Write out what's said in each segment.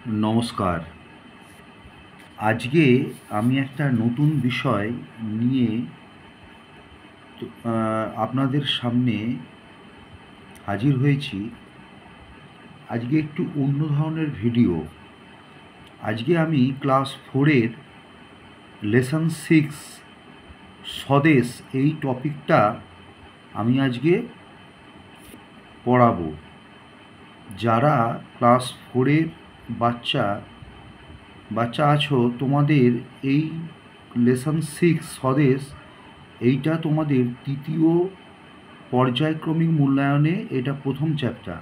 নমস্কার। আজকে আমি একটা নতুন বিষয় নিয়ে আপনাদের সামনে হাজির হয়েছি। আজকে একটু অন্য ধরনের ভিডিও। আজকে আমি ক্লাস 4-এর লেসন 6 স্বদেশ এই টপিকটা আমি আজকে পড়াবো। যারা ক্লাস 4-এর বাচ্চা আছো, তোমাদের এই লেসন 6 স্বদেশ এইটা তোমাদের তৃতীয় পর্যায়ক্রমিক মূল্যায়নে এটা প্রথম চ্যাপ্টার।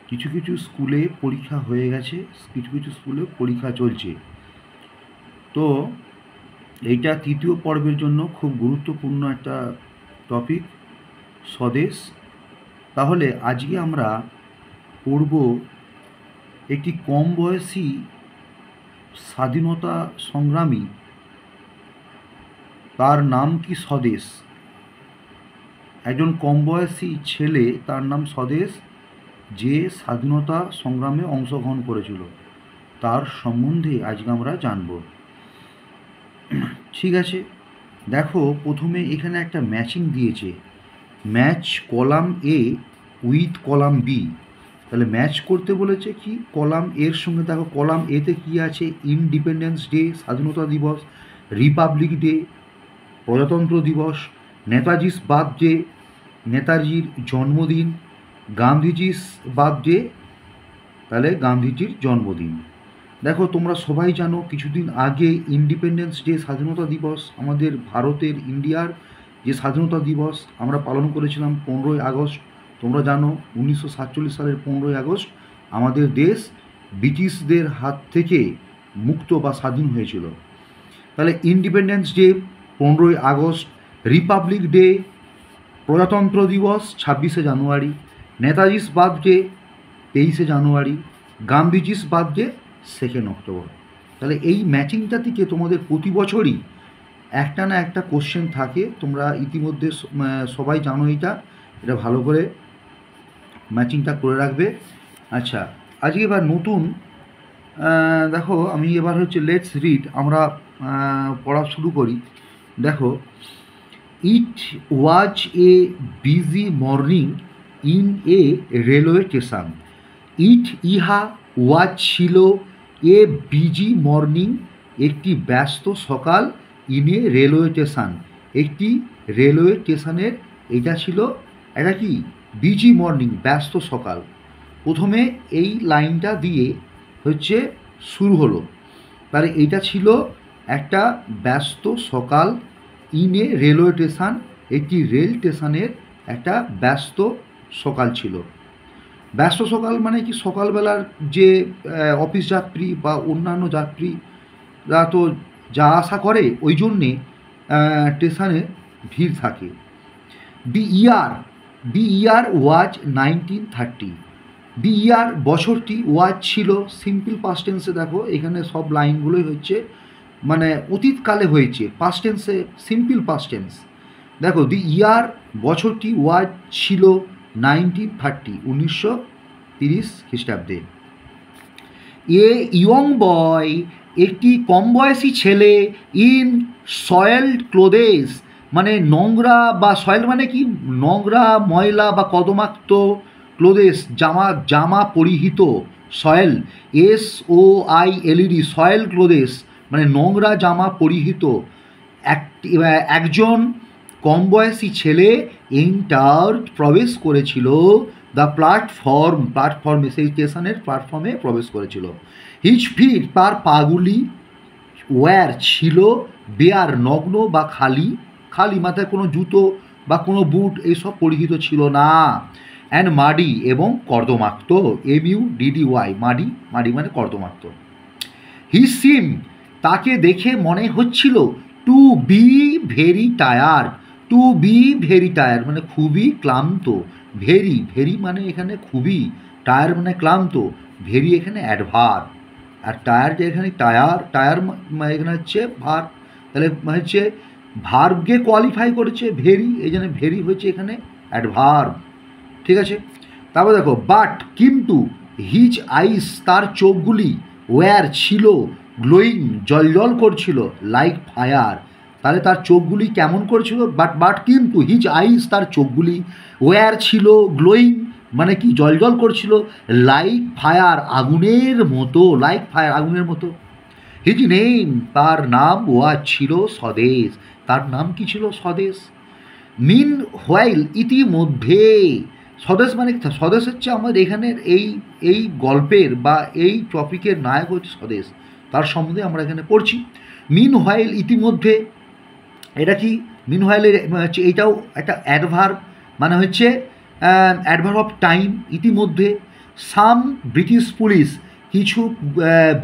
কিছু কিছু স্কুলে পরীক্ষা হয়ে গেছে, কিছু কিছু স্কুলে পরীক্ষা চলছে। তো এইটা তৃতীয় পর্বের জন্য খুব গুরুত্বপূর্ণ একটা টপিক, স্বদেশ। তাহলে আজকে আমরা পড়ব একটি কম বয়সী স্বাধীনতা সংগ্রামী, তার নাম কি স্বদেশ। একজন কম বয়সী ছেলে, তার নাম স্বদেশ, যে স্বাধীনতা সংগ্রামে অংশগ্রহণ করেছিল, তার সম্বন্ধে আজকে আমরা জানব। ঠিক আছে, দেখো প্রথমে এখানে একটা ম্যাচিং দিয়েছে, match column A with column B. তাহলে ম্যাচ করতে বলেছে কি কলাম এর সঙ্গে। দেখো কলাম এতে কি আছে, ইন্ডিপেন্ডেন্স ডে স্বাধীনতা দিবস, রিপাবলিক ডে প্রজাতন্ত্র দিবস, নেতাজিস বার্থডে নেতাজির জন্মদিন, গান্ধীজিস বার্থডে তাহলে গান্ধীজির জন্মদিন। দেখো তোমরা সবাই জানো কিছুদিন আগে ইন্ডিপেন্ডেন্স ডে স্বাধীনতা দিবস, আমাদের ভারতের ইন্ডিয়ার যে স্বাধীনতা দিবস আমরা পালন করেছিলাম 15ই আগস্ট। তোমরা জানো 1947 সালের 15ই আগস্ট আমাদের দেশ ব্রিটিশদের হাত থেকে মুক্ত বা স্বাধীন হয়েছিল। তাহলে ইন্ডিপেন্ডেন্স ডে 15ই আগস্ট, রিপাবলিক ডে প্রজাতন্ত্র দিবস 26শে জানুয়ারি, নেতাজিস বার্থডে 23শে জানুয়ারি, গান্ধীজিস বার্থডে 2 অক্টোবর। তাহলে এই ম্যাচিংটা থেকে তোমাদের প্রতি বছরই একটা না একটা কোশ্চেন থাকে। তোমরা ইতিমধ্যে সবাই জানো এটা ভালো করে ম্যাচিংটা করে রাখবে। আচ্ছা, আজকে এবার নতুন দেখো আমি এবার লেটস রিড, আমরা পড়া শুরু করি। দেখো, it was a busy morning in a railway station. ইহা ওয়াজ ছিল এ বিজি মর্নিং, একটি ব্যস্ত সকাল, ইন এ রেলওয়ে স্টেশন, একটি রেলওয়ে স্টেশনের এটা ছিল একটা কি বিজি মর্নিং, ব্যস্ত সকাল। প্রথমে এই লাইনটা দিয়ে শুরু হলো। তাহলে এইটা ছিল একটা ব্যস্ত সকাল, ইন এ রেলওয়ে স্টেশন, একটি রেল স্টেশনের একটা ব্যস্ত সকাল ছিল। ব্যস্ত সকাল মানে কি, সকালবেলার যে অফিস যাত্রী বা অন্যান্য যাত্রীরা তো যা আসা করে, ওই জন্যে স্টেশনে ভিড় থাকে। দি ইয়ার ওয়াজ 1930। দি ইয়ার বছরটি, ওয়াজ ছিল সিম্পল পাস্ট টেন্সে। দেখো এখানে সব লাইনগুলোই মানে অতীতকালে হয়েছে, পাস্ট টেন্সে সিম্পল পাস্ট টেন্স। দেখো দি ইয়ার বছরটি, ওয়াজ ছিল 1930, 1930 খ্রিস্টাব্দে। এ ইয়ং বয়, একটি কম বয়সী ছেলে, ইন সয়েলড ক্লোথেস, মানে নোংরা বা সয়েল মানে কি নোংরা ময়লা বা কদমাক্ত, ক্লোথেস জামা পরিহিত, সয়েল SOILED, সয়েল ক্লোথেস মানে নোংরা জামা পরিহিত একজন কম বয়সী ছেলে এন্টার প্রবেশ করেছিল দ্য প্ল্যাটফর্মে, সেই স্টেশনের প্ল্যাটফর্মে প্রবেশ করেছিল। হিজ ফিট, তার পাগুলি, ওয়্যার ছিল, বেয়ার নগ্ন বা খালি, মাথায় কোনো জুতো বা কোনো বুট এইসব পরিহিত ছিল না। অ্যান্ড মাডি, এবং কর্দমাক্ত, MUDDY, মাডি মানে কর্দমাক্ত। হি সিম, তাকে দেখে মনে হচ্ছিল, টু বি ভেরি টায়ার্ড, মানে খুবই ক্লান্ত। ভেরি মানে এখানে খুবই, টায়ার মানে ক্লান্ত, ভেরি এখানে অ্যাডভার্ব, আর টায়ার যে এখানে টায়ার এখানে ভার্ব। তাহলে ভার্বকে কোয়ালিফাই করেছে ভেরি, এই জন্য ভেরি এখানে অ্যাডভার্ব। ঠিক আছে, তারপর দেখো, বাট কিন্তু, হিজ আইস তার চোখগুলি ওয়ার ছিল গ্লোয়িং জলজল করছিল লাইক ফায়ার। তাহলে তার চোখগুলি কেমন করছিল, বাট কিন্তু হিজ আইস তার চোখগুলি ওয়ার ছিল গ্লোয়িং মানে কি জলজল করছিল লাইক ফায়ার আগুনের মতো, লাইক ফায়ার আগুনের মতো। হিজ নেম তার নাম ওয়াজ ছিল স্বদেশ, তার নাম কি ছিল স্বদেশ। মিন হোয়াইল ইতিমধ্যে, স্বদেশ মানে কি, স্বদেশ হচ্ছে আমাদের এখানের এই গল্পের বা এই টপিকের নায়ক হচ্ছে স্বদেশ, তার সম্বন্ধে আমরা এখানে পড়ছি। মিন হোয়াইল ইতিমধ্যে, এটা কি মিন হোয়াইলের হচ্ছে এইটাও একটা অ্যাডভার্ব, মানে হচ্ছে অ্যাডভার্ব অফ টাইম। ইতিমধ্যে সাম ব্রিটিশ পুলিশ, কিছু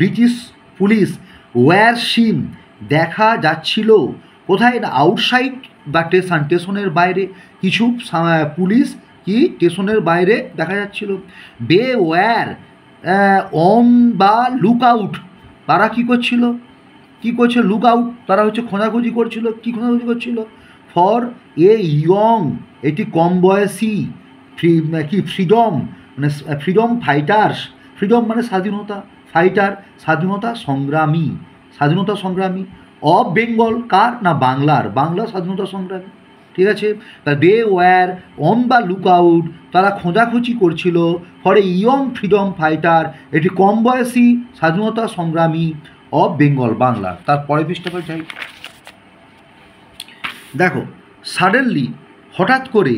ব্রিটিশ পুলিশ ওয়ার সিন দেখা যাচ্ছিল, কোথায় না আউটসাইড দ্য স্টেশন, স্টেশনের বাইরে কিছু পুলিশ কি স্টেশনের বাইরে দেখা যাচ্ছিল। দে ওয়ার অন বা লুক আউট, তারা কী করছিল, কী করছে লুক আউট, তারা হচ্ছে খোঁজাখুঁজি করছিল। কী খোঁজাখুঁজি করছিল, ফর এ ইয়ং, এটি কম বয়সী ফ্রিডম মানে ফ্রিডম ফাইটার্স, ফ্রিডম মানে স্বাধীনতা, ফাইটার স্বাধীনতা সংগ্রামী, স্বাধীনতা সংগ্রামী অফ বেঙ্গল, কার না বাংলার, বাংলার স্বাধীনতা সংগ্রামী। ঠিক আছে, তা they were on the lookout, তারা খোঁজাখুঁজি করছিল for a young freedom fighter, এটি কম বয়সী স্বাধীনতা সংগ্রামী অফ বেঙ্গল, বাংলা। তার পরের পৃষ্ঠাটা যাই, দেখো সাডেনলি হঠাৎ করে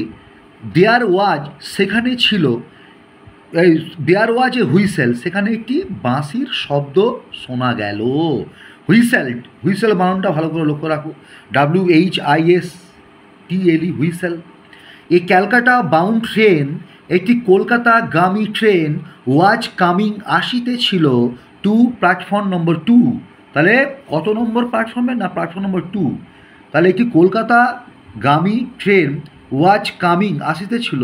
দেয়ার ওয়াজ, সেখানে ছিল এই দেয়ার ওয়াজ এ হুইসেল, সেখানে একটি বাঁশির শব্দ শোনা গেল। হুইসেল, হুইসেল বানানটা ভালো করে লক্ষ্য রাখো, WHISTLE, হুইসেল। এ ক্যালকাটা বাউন্ড ট্রেন, একটি কলকাতাগামী ট্রেন ওয়াজ কামিং আসিতে ছিল টু প্ল্যাটফর্ম নম্বর 2, তাহলে কত নম্বর প্ল্যাটফর্মে না প্ল্যাটফর্ম নম্বর 2, তাহলে একটি কলকাতাগামী ট্রেন ওয়াজ কামিং আসিতে ছিল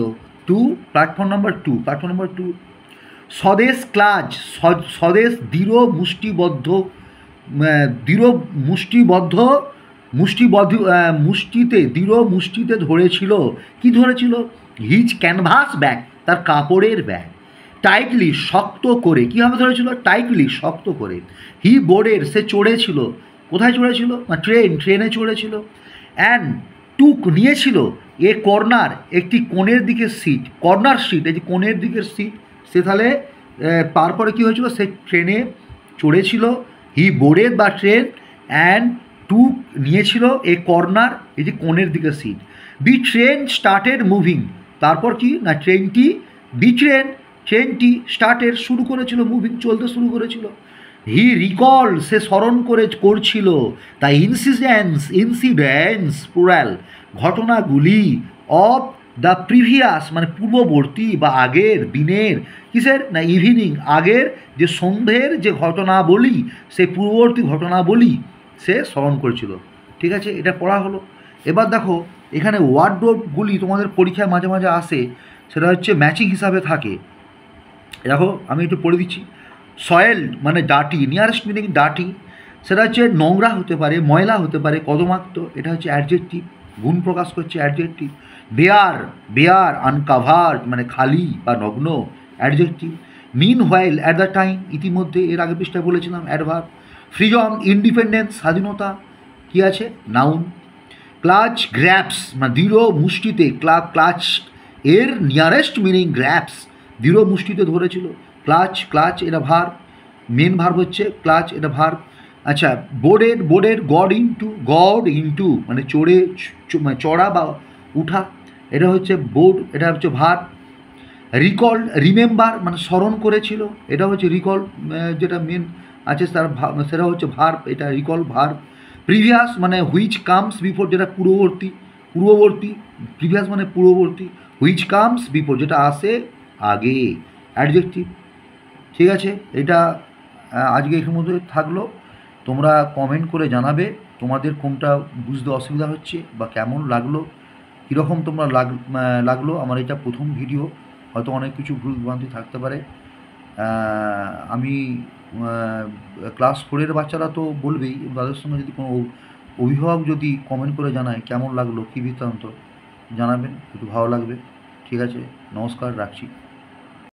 to platform number 2, platform number 2। স্বদেশ ক্লাচ, স্বদেশ দৃঢ় মুষ্টিবদ্ধ, দৃঢ় মুষ্টিবদ্ধ মুষ্টিতে দৃঢ় মুষ্টিতে ধরেছিল, কি ধরেছিল, হিজ ক্যানভাস ব্যাগ, তার কাপড়ের ব্যাগ, টাইটলি শক্ত করে, কীভাবে ধরেছিল, টাইটলি শক্ত করে। হি বোর্ডের, সে চড়েছিল, কোথায় চড়েছিল না ট্রেনে চড়েছিল। অ্যান্ড টুক নিয়েছিল এ কর্নার, একটি কোণের দিকের সিট, কর্নার সিট, এই যে কোণের দিকের সিট, সে তাহলে তারপরে কী হয়েছিল, সে ট্রেনে চড়েছিল। হি বোর্ডেড বা ট্রেন অ্যান্ড টুক নিয়েছিল এ কর্নার, এই যে কোণের দিকের সিট। দি ট্রেন স্টার্টেড মুভিং, তারপর কি না ট্রেনটি, দি ট্রেনটি স্টার্টেড শুরু করেছিল, মুভিং চলতে শুরু করেছিল। হি রিকল, সে স্মরণ করছিল দ্য ইনসিডেন্টস প্লুরাল, ঘটনাগুলি অফ দ্য প্রিভিয়াস মানে পূর্ববর্তী বা আগের দিনের, কিসের না ইভিনিং, আগের যে সন্ধ্যের যে ঘটনাবলী, সেই পূর্ববর্তী ঘটনাবলী সে স্মরণ করছিল। ঠিক আছে, এটা পড়া হলো। এবার দেখো এখানে ওয়ার্ডরোবগুলি তোমাদের পরীক্ষায় মাঝে মাঝে আসে, সেটা হচ্ছে ম্যাচিং হিসাবে থাকে। দেখো আমি একটু পড়ে দিচ্ছি। সয়েল মানে ডাটি, নিয়ারেস্ট মিনিং ডাটি, সেটা হচ্ছে নোংরা হতে পারে, ময়লা হতে পারে, কদমাক্ত, এটা হচ্ছে অ্যাডজেক্টিভ, গুণ প্রকাশ করছে অ্যাডজেক্টিভ। বেয়ার আনকাভার্ড মানে খালি বা নগ্ন, adjective. Meanwhile at the time, ইতিমধ্যে, এর আগে পৃষ্ঠায় বলেছিলাম অ্যাডভার্ব। ফ্রিডম ইন্ডিপেন্ডেন্স স্বাধীনতা, কী আছে নাউন। ক্লাচ গ্র্যাপস মানে দৃঢ় মুষ্টিতে, ক্লাচ এর নিয়ারেস্ট মিনিং গ্র্যাপস, দৃঢ় মুষ্টিতে ধরেছিল। ক্লাচ এটা ভার্ব, মেন ভার্ব হচ্ছে ক্লাচ, এটা ভার্ব। আচ্ছা, বোর্ডের গড ইনটু মানে চড়া বা উঠা, এটা হচ্ছে বোর্ড, এটা হচ্ছে ভার্ব। রিকল রিমেম্বার মানে স্মরণ করেছিল, এটা হচ্ছে রিকল, যেটা মেন আছে তার সেটা হচ্ছে ভার্ব, এটা রিকল ভার্ব। প্রিভিয়াস মানে হুইচ কামস বিফোর, যেটা পূর্ববর্তী, প্রিভিয়াস মানে পূর্ববর্তী, হুইচ কামস বিফোর যেটা আসে আগে, অ্যাডজেক্টিভ। ঠিক আছে, এটা আজকে এখানের মধ্যে থাকলো। তোমরা কমেন্ট করে জানাবে তোমাদের কোনটা বুঝতে অসুবিধা হচ্ছে বা কেমন লাগলো, কীরকম তোমরা লাগলো আমার এটা প্রথম ভিডিও, হয়তো অনেক কিছু ভুল ভ্রান্তি থাকতে পারে। আমি ক্লাস 4-এর বাচ্চারা তো বলবেই, তাদের সঙ্গে যদি কোনো অভিভাবক যদি কমেন্ট করে জানায় কেমন লাগলো, কী বৃত্তান্ত জানাবেন, একটু ভালো লাগবে। ঠিক আছে, নমস্কার, রাখছি।